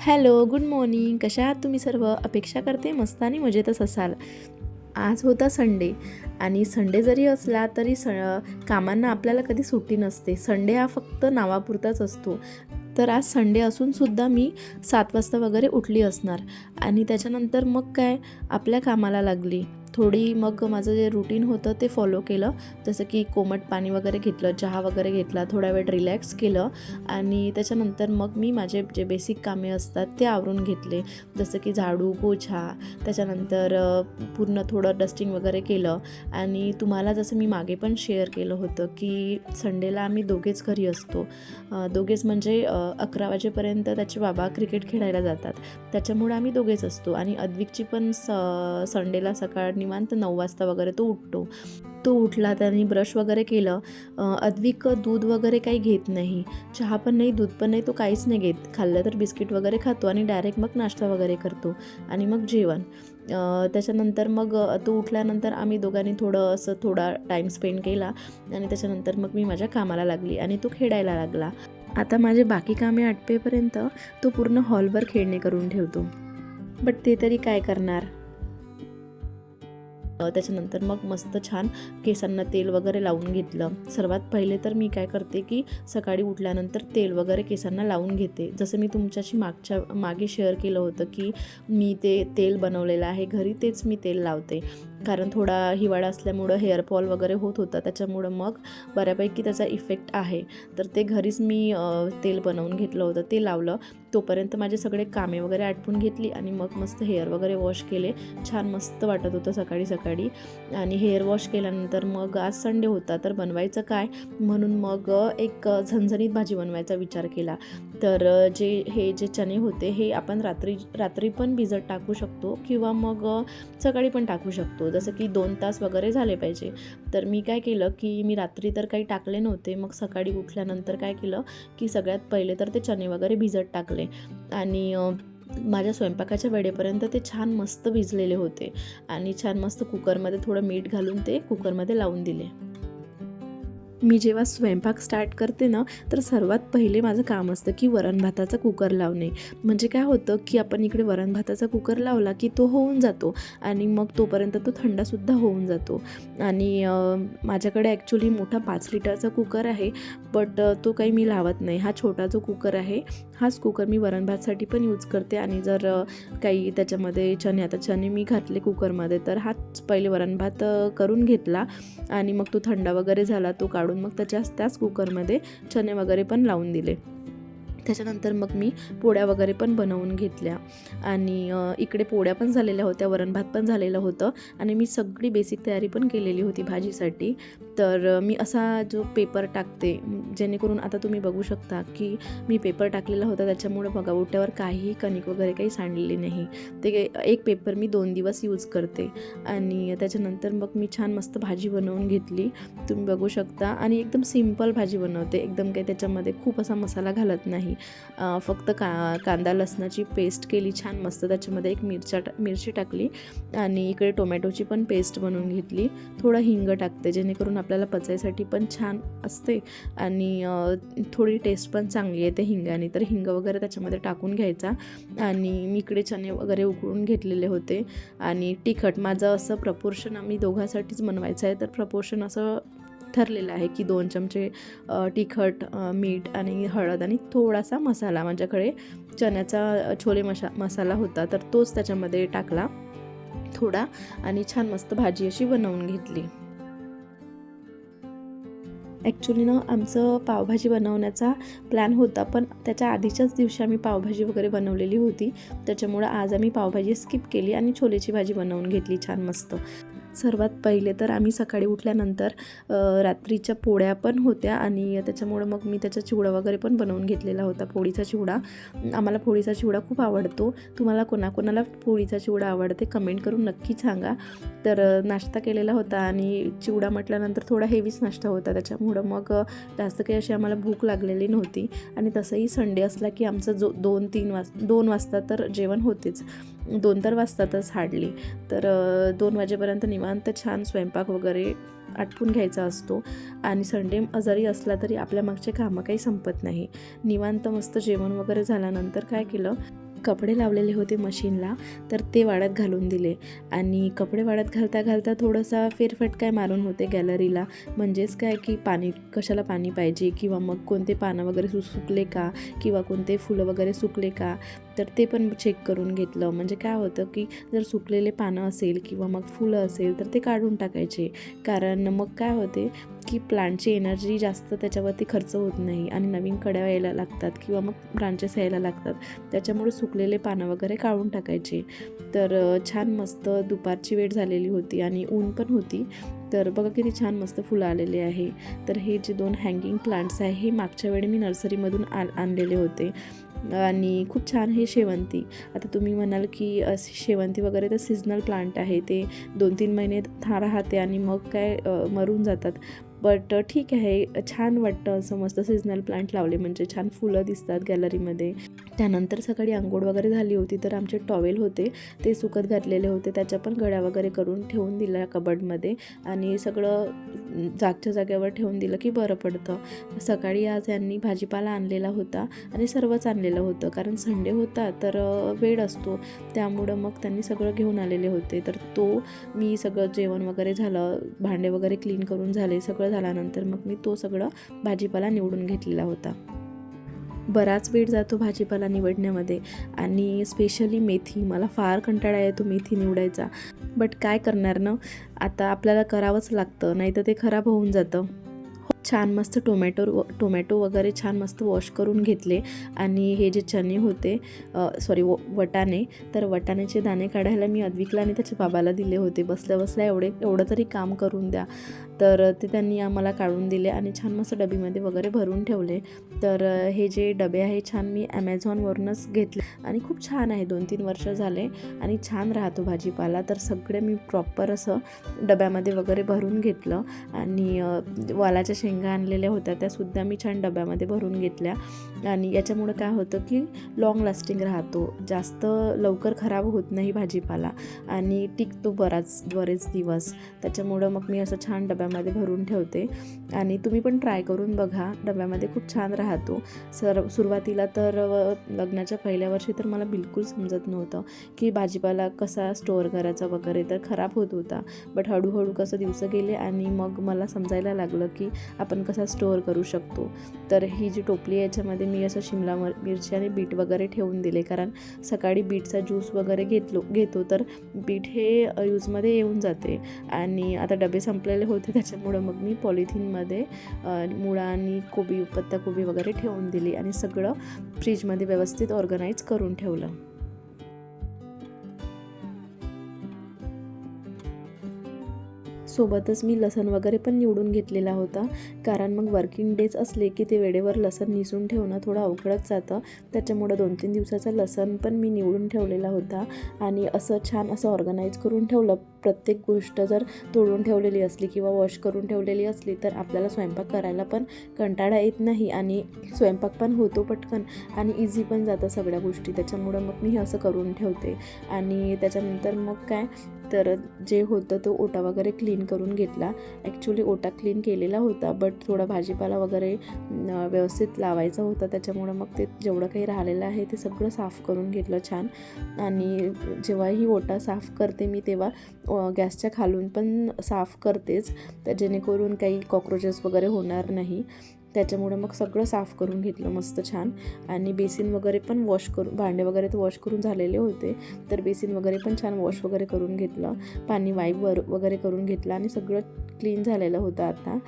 Hello, good morning. कशा आहात तुम्ही सर्व? अपेक्षा करते मस्त आणि मजेतच असाल. आज होता संडे आणि संडे जरी असला तरी कामांना आपल्याला कधी सुट्टी नसते. संडे हा फक्त नावापुरताच असतो. तर आज संडे असूनसुद्धा मी 7 वाजता वगैरे उठली असणार आणि त्याच्यानंतर मग काय आपल्या कामाला लागली. थोडी मग माझं जे रुटीन होतं ते फॉलो केलं. जसं की कोमट पाणी वगैरे घेतलं, चहा वगैरे घेतला, थोडा वेळ रिलॅक्स केलं आणि त्याच्यानंतर मग मी माझे जे बेसिक कामे असतात ते आवरून घेतले. जसं की झाडू, पोछा, त्याच्यानंतर पूर्ण थोडं डस्टिंग वगैरे केलं. आणि तुम्हाला जसं मी मागे पण शेअर केलं होतं की संडेला आम्ही दोघेच घरी असतो. दोघेच म्हणजे 11 वाजेपर्यंत त्याचे बाबा क्रिकेट खेळायला जातात. त्याच्यामुळे आम्ही दोघेच असतो आणि अद्विकची पण संडेला सकाळ निवांत 9 वाजता वगैरे तो उठतो. तो उठला, त्याने ब्रश वगैरे केलं. अद्विक दूध वगैरे काही घेत नाही, चहा पण नाही, दूध पण नाही, तो काहीच नाही घेत. खाल्लं तर बिस्किट वगैरे खातो आणि डायरेक्ट मग नाश्ता वगैरे करतो आणि मग जेवण. त्याच्यानंतर मग तो उठल्यानंतर आम्ही दोघांनी थोडा टाईम स्पेंड केला आणि त्याच्यानंतर मग मी माझ्या कामाला लागली आणि तो खेळायला लागला. आता माझे बाकी कामे आटपेपर्यंत तो पूर्ण हॉलभर खेळणे करून ठेवतो. बट ते तरी काय करणार. त्याच्यानंतर मग मस्त छान केसांना तेल वगैरे लावून घेतलं. सर्वात पहिले तर मी काय करते की सकाळी उठल्यानंतर तेल वगैरे केसांना लावून घेते. जसं मी तुमच्याशी मागे शेअर केलं होतं की मी ते तेल बनवलेलं आहे घरी, तेच मी तेल लावते. कारण थोडा हिवाळा असल्यामुळं हेअरफॉल वगैरे होत होता, त्याच्यामुळं मग बऱ्यापैकी त्याचा इफेक्ट आहे. तर ते घरीच मी तेल बनवून घेतलं होतं, ते लावलं. तोपर्यंत माझे सगळे कामे वगैरे आटपून घेतली आणि मग मस्त हेअर वगैरे वॉश केले. छान मस्त वाटत होतं सकाळी सकाळी. आणि हेअर वॉश केल्यानंतर मग आज संडे होता, तर बनवायचं काय म्हणून मग एक झणझणीत भाजी बनवायचा विचार केला. तर हे जे चणे होते हे आपण रात्री पण भिजत टाकू शकतो किंवा मग सकाळी पण टाकू शकतो. जसं की 2 तास वगैरे झाले पाहिजे. तर मी काय केलं की मी रात्री तर काही टाकले नव्हते. मग सकाळी उठल्यानंतर काय केलं की सगळ्यात पहिले तर ते चणे वगैरे भिजत टाकले आणि माझ्या स्वयंपाकाच्या वेळेपर्यंत ते छान मस्त भिजलेले होते आणि छान मस्त कुकरमध्ये थोडं मीठ घालून ते कुकरमध्ये लावून दिले. मी जेव्हा स्वयंपाक स्टार्ट करते ना, तर सर्वात पहिले माझं काम असतं की वरण भाताचा कुकर लावणे. म्हणजे काय होतं की आपण इकडे वरण भाताचा कुकर लावला की तो होऊन जातो आणि मग तोपर्यंत तो थंडसुद्धा होऊन जातो. आणि माझ्याकडे ॲक्च्युली मोठा 5 लिटरचा कुकर आहे, बट तो काही मी लावत नाही. हा छोटा जो कुकर आहे, हाच कुकर मी वरण भातसाठी पण यूज करते. आणि जर काही त्याच्यामध्ये आता चणे मी घातले कुकरमध्ये, तर हाच पहिले वरण भात करून घेतला आणि मग तो थंडा वगैरे झाला, तो काढून मग त्याच कुकरमध्ये चणे वगैरे पण लावून दिले. त्याच्यानंतर मग मी पोळ्या वगैरे पण बनवून घेतल्या आणि इकडे पोळ्या पण झालेल्या होत्या, वरण भात पण झालेलं होतं आणि मी सगळी बेसिक तयारी पण केलेली होती भाजीसाठी. तर मी असा जो पेपर टाकते, जेणेकरून आता तुम्ही बघू शकता की मी पेपर टाकलेला होता, त्याच्यामुळं बघा ओट्यावर काहीही कणिक वगैरे काही सांडलेली नाही. ते एक पेपर मी 2 दिवस यूज करते. आणि त्याच्यानंतर मग मी छान मस्त भाजी बनवून घेतली, तुम्ही बघू शकता. आणि एकदम सिंपल भाजी बनवते, एकदम काही त्याच्यामध्ये खूप असा मसाला घालत नाही. फक्त कांदा लसणाची पेस्ट केली छान मस्त, त्याच्यामध्ये एक मिरची टाकली आणि इकडे टोमॅटोची पण पेस्ट बनवून घेतली. थोडं हिंग टाकते, जेणेकरून आपल्याला पचायसाठी पण छान असते आणि थोडी टेस्ट पण चांगली येते हिंगाने. तर हिंग वगैरे त्याच्यामध्ये टाकून घ्यायचा. आणि मी इकडे चणे वगैरे उकळून घेतलेले होते. आणि तिखट माझं असं प्रपोर्शन आम्ही दोघांसाठीच बनवायचं आहे, तर प्रपोर्शन असं ठरलेलं आहे की 2 चमचे तिखट, मीठ आणि हळद आणि थोडासा मसाला. माझ्याकडे चण्याचा छोले मसाला होता, तर तोच त्याच्यामध्ये टाकला थोडा आणि छान मस्त भाजी अशी बनवून घेतली. ॲक्च्युली ना आमचं पावभाजी बनवण्याचा प्लॅन होता, पण त्याच्या आधीच्याच दिवशी आम्ही पावभाजी वगैरे बनवलेली होती. त्याच्यामुळं आज आम्ही पावभाजी स्किप केली आणि छोलेची भाजी बनवून घेतली छान मस्त. सर्वात पहिले तर आम्ही सकाळी उठल्यानंतर रात्रीच्या पोळ्या पण होत्या आणि त्याच्यामुळं मग मी त्याचा चिवडा वगैरे पण बनवून घेतलेला होता, पोळीचा चिवडा. आम्हाला पोळीचा चिवडा खूप आवडतो. तुम्हाला कोणाकोणाला पोळीचा चिवडा आवडते कमेंट करून नक्की सांगा. तर नाश्ता केलेला होता आणि चिवडा म्हटल्यानंतर थोडा हेवीच नाश्ता होता, त्याच्यामुळं मग जास्त काही अशी आम्हाला भूक लागलेली नव्हती. आणि तसंही संडे असला की आमचं 2 वाजता तर जेवण होतेच, 2 तर वाजतातच हार्डली. तर 2 वाजेपर्यंत निवांत छान स्वयंपाक वगैरे आटपून घ्यायचा असतो. आणि संडे जरी असला तरी आपल्या मागचे कामं काही संपत नाही. निवांत मस्त जेवण वगैरे झाल्यानंतर काय केलं, कपडे लावलेले होते मशीनला, तर ते वाळत घालून दिले. आणि कपडे वाळत घालता घालता थोडासा फेरफटका मारून होते गॅलरीला. म्हणजेच काय की पाणी कशाला पाणी पाहिजे, किंवा मग कोणते पानं वगैरे सुकले का, किंवा कोणते फुलं वगैरे सुकले का, तर ते पण चेक करून घेतलं. म्हणजे काय होतं की जर सुकलेले पानं असेल किंवा मग फुलं असेल तर ते काढून टाकायचे. कारण मग काय होते की प्लांटची एनर्जी जास्त त्याच्यावरती खर्च होत नाही आणि नवीन कड्या यायला लागतात किंवा मग ब्रांचेस यायला लागतात. त्याच्यामुळे सुकलेले पानं वगैरे काढून टाकायचे. तर छान मस्त दुपारची वेळ झालेली होती आणि ऊन पण होती. तर बघा किती छान मस्त फुलं आलेले आहे. तर हे जे 2 हँगिंग प्लांट्स आहे हे मागच्या वेळी मी नर्सरीमधून आणलेले होते. आणि खूप छान हे शेवंती. आता तुम्ही म्हणाल की शेवंती वगैरे तर सीझनल प्लांट आहे, ते 2-3 महिने राहते आणि मग काय मरून जातात. बट ठीक आहे, छान वाटतं असं मस्त सीझनल प्लांट लावले म्हणजे छान फुलं दिसतात गॅलरीमध्ये. त्यानंतर सकाळी अंघोळ वगैरे झाली होती, तर आमचे टॉवेल होते ते सुकत घातलेले होते, त्याच्या पण घड्या वगैरे करून ठेवून दिल्या कबर्डमध्ये आणि सगळं जागच्या जागेवर ठेवून दिलं की बरं पडतं. सकाळी आज यांनी भाजीपाला आणलेला होता आणि सर्वच आणलेलं होतं, कारण संडे होता तर वेळ असतो, त्यामुळं मग त्यांनी सगळं घेऊन आलेले होते. तर मी सगळं जेवण वगैरे झालं, भांडे वगैरे क्लीन करून झाले, सगळं झाल्यानंतर मग मी तो सगळं भाजीपाला निवडून घेतलेला होता. बराच वेळ जातो भाजीपाला निवडण्यामध्ये आणि स्पेशली मेथी, मला फार कंटाळा येतो मेथी निवडायचा. बट काय करणार ना, आता आपल्याला करावंच लागतं, नाही तर ते खराब होऊन जातं. छान मस्त टोमॅटो वगैरे छान मस्त वॉश करून घेतले. आणि हे जे चणे होते वटाणे, तर वटाण्याचे दाणे काढायला मी अद्विकला आणि त्याच्या बाबाला दिले होते. बसल्या बसल्या एवढं तरी काम करून द्या, तर ते त्यांनी आम्हाला काढून दिले आणि छान मस्त डबीमध्ये वगैरे भरून ठेवले. तर हे जे डबे आहे छान मी ॲमेझॉनवरूनच घेतले आणि खूप छान आहे, 2-3 वर्ष झाले आणि छान राहतो भाजीपाला. तर सगळे मी प्रॉपर असं डब्यामध्ये वगैरे भरून घेतलं. आणि वालाच्या शेंगा आणलेल्या होत्या त्यासुद्धा मी छान डब्यामध्ये भरून घेतल्या. आणि याच्यामुळं काय होतं की लॉंग लास्टिंग राहतो, जास्त लवकर खराब होत नाही भाजीपाला आणि टिकतो बरेच दिवस. त्याच्यामुळं मग मी असं छान डब्यामध्ये भरून ठेवते आणि तुम्ही पण ट्राय करून बघा, डब्यामध्ये खूप छान राहतो. सुरुवातीला तर लग्नाच्या पहिल्या वर्षी तर मला बिलकुल समजत नव्हतं की भाजीपाला कसा स्टोअर करायचा वगैरे, तर खराब होत होता. बट हळूहळू कसं दिवस गेले आणि मग मला समजायला लागलं की आपण कसा स्टोअर करू शकतो. तर ही जी टोपली आहे याच्यामध्ये मी असं शिमला मिरची आणि बीट वगैरे ठेवून दिले, कारण सकाळी बीटचा ज्यूस वगैरे घेतो तर बीट हे यूजमध्ये येऊन जाते. आणि आता डबे संपलेले होते त्याच्यामुळं मग मी पॉलिथिनमध्ये मुळा आणि पत्ताकोबी वगैरे ठेवून दिली आणि सगळं फ्रीजमध्ये व्यवस्थित ऑर्गनाईज करून ठेवलं. सोबतच मी लसण वगैरे पण निवडून घेतलेला होता, कारण मग वर्किंग डेज असले की ते वेळेवर लसण निसून ठेवणं थोडं अवघडच जातं. त्याच्यामुळं 2-3 दिवसाचा लसण पण मी निवडून ठेवलेला होता आणि असं छान असं ऑर्गनाईज करून ठेवलं. प्रत्येक गोष्ट जर तोडून ठेवलेली असली किंवा वॉश करून ठेवलेली असली तर आपल्याला स्वयंपाक करायला पण कंटाळा येत नाही आणि स्वयंपाक पण होतो पटकन आणि इझी पण जातं सगळ्या गोष्टी. त्याच्यामुळं मग मी हे असं करून ठेवते. आणि त्याच्यानंतर मग काय, तर जे होतं तो ओटा वगैरे क्लीन करून घेतला. ॲक्च्युली ओटा क्लीन केलेला होता, बट थोडा भाजीपाला वगैरे व्यवस्थित लावायचा होता, त्याच्यामुळं मग ते जेवढं काही राहिलेलं आहे ते सगळं साफ करून घेतलं छान. आणि जेव्हाही ओटा साफ करते मी तेव्हा गॅसच्या खालून पण साफ करतेच, तर जेणेकरून काही कॉक्रोचेस वगैरे होणार नाही. त्याच्यामुळे मग सगळं साफ करून घेतलं मस्त छान. आणि बेसिन वगैरे पण भांडे वगैरे तर वॉश करून झालेले होते, तर बेसिन वगैरे पण छान वॉश वगैरे करून घेतलं, पाणी वाईप वगैरे करून घेतलं आणि सगळं क्लीन झालेलं होतं आता.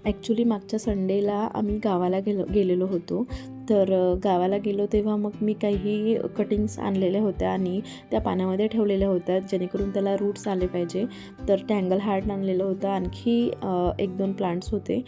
ॲक्च्युली मागच्या संडेला आम्ही गावाला गेलेलो होतो. तर गावाला गेलो तेव्हा मग मी काही कटिंग्स आणलेल्या होत्या आणि त्या पाण्यामध्ये ठेवलेल्या होत्या, जेणेकरून त्याला रूट्स आले पाहिजे. तर टँगल हार्ट आणलेलं होतं, आणखी 1-2 प्लांट्स होते.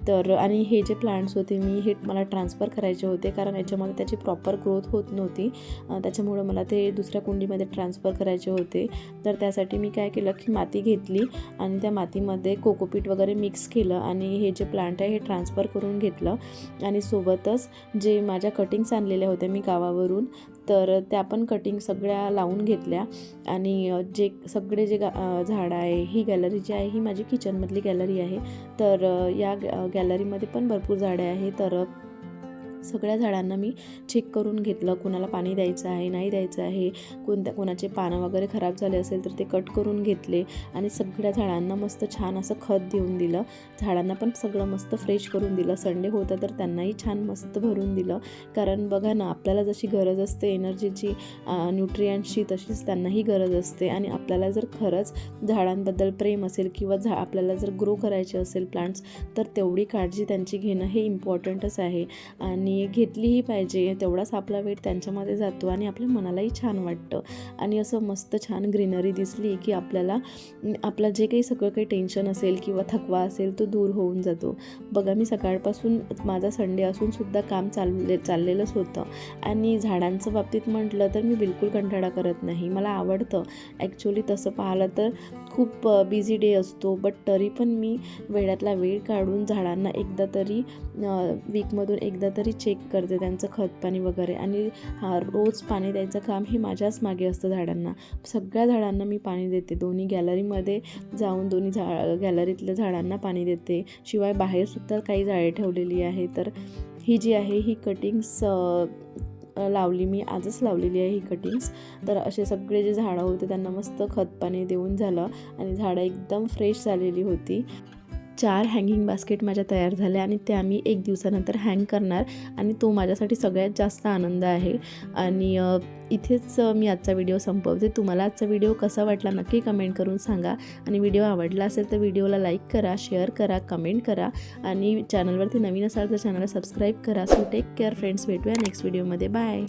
तर आणि हे जे प्लांट्स होते मला ट्रान्सफर करायचे होते, कारण याच्यामध्ये त्याची प्रॉपर ग्रोथ होत नव्हती. त्याच्यामुळं मला ते दुसऱ्या कुंडीमध्ये ट्रान्सफर करायचे होते. तर त्यासाठी मी काय केलं की माती घेतली आणि त्या मातीमध्ये कोकोपीट वगैरे मिक्स केलं आणि हे जे प्लांट आहे हे ट्रान्सफर करून घेतलं. आणि सोबतच जे माझ्या कटिंग्स आणलेल्या होत्या मी गावावरून, तर त्या पण कटिंग सगळ्या लावून घेतल्या. आणि जे झाडं आहे, ही गॅलरी जी आहे ही माझी किचनमधली गॅलरी आहे. तर या गॅलरीमध्ये पण भरपूर झाडे आहे. तर सगळ्या झाडांना मी चेक करून घेतलं, कोणाला पाणी द्यायचं आहे नाही द्यायचं आहे, कोणाचे पानं वगैरे खराब झाले असेल तर ते कट करून घेतले आणि सगळ्या झाडांना मस्त छान असं खत देऊन दिलं. झाडांना पण सगळं मस्त फ्रेश करून दिलं. संडे होता तर त्यांनाही छान मस्त भरून दिलं, कारण बघा ना आपल्याला जशी गरज असते एनर्जीची, न्यूट्रियंट्सची, तशीच त्यांनाही गरज असते. आणि आपल्याला जर खरंच झाडांबद्दल प्रेम असेल किंवा आपल्याला जर ग्रो करायचे असेल प्लांट्स, तर तेवढी काळजी त्यांची घेणं हे इम्पॉर्टंटच आहे आणि घेतलीही पाहिजे. तेवढाच आपला वेळ त्यांच्यामध्ये जातो आणि आपल्या मनालाही छान वाटतं. आणि असं मस्त छान ग्रीनरी दिसली की आपलं जे काही सगळं काही टेन्शन असेल किंवा थकवा असेल तो दूर होऊन जातो. बघा मी सकाळपासून माझा संडे असून सुद्धा काम चाललेलंच होतं. आणि झाडांचं बाबतीत म्हटलं तर मी बिलकुल कंटाळा करत नाही, मला आवडतं. ॲक्च्युली तसं पाहिलं तर खूप बिझी डे असतो, बट तरी पण मी वेळातला वेळ काढून झाडांना एकदा तरी वीकमधून एकदा तरी चेक करते त्यांचं खतपाणी वगैरे. आणि रोज पाणी द्यायचं काम हे माझ्याच मागे असतं. झाडांना, सगळ्या झाडांना मी पाणी देते. दोन्ही गॅलरीमध्ये जाऊन गॅलरीतल्या झाडांना पाणी देते. शिवाय बाहेरसुद्धा काही झाडे ठेवलेली आहे. तर ही जी आहे ही कटिंग्स लावली मी, आजच लावलेली आहे ही कटिंग्स. तर असे सगळे जे झाडं होते त्यांना मस्त खतपाणी देऊन झालं आणि झाडं एकदम फ्रेश झालेली होती. 4 हँगिंग बास्केट माझ्या तयार झाल्या आणि त्या मी 1 दिवसानंतर हँग करणार आणि तो माझ्यासाठी सगळ्यात जास्त आनंद आहे. आणि इथेच मी आजचा व्हिडिओ संपवते. तुम्हाला आजचा व्हिडिओ कसा वाटला नक्की कमेंट करून सांगा. आणि व्हिडिओ आवडला असेल तर व्हिडिओला लाईक करा, शेअर करा, कमेंट करा आणि चॅनलवरती नवीन असाल तर चॅनलला सबस्क्राईब करा. सो टेक केअर फ्रेंड्स, भेटूया नेक्स्ट व्हिडिओमध्ये. बाय.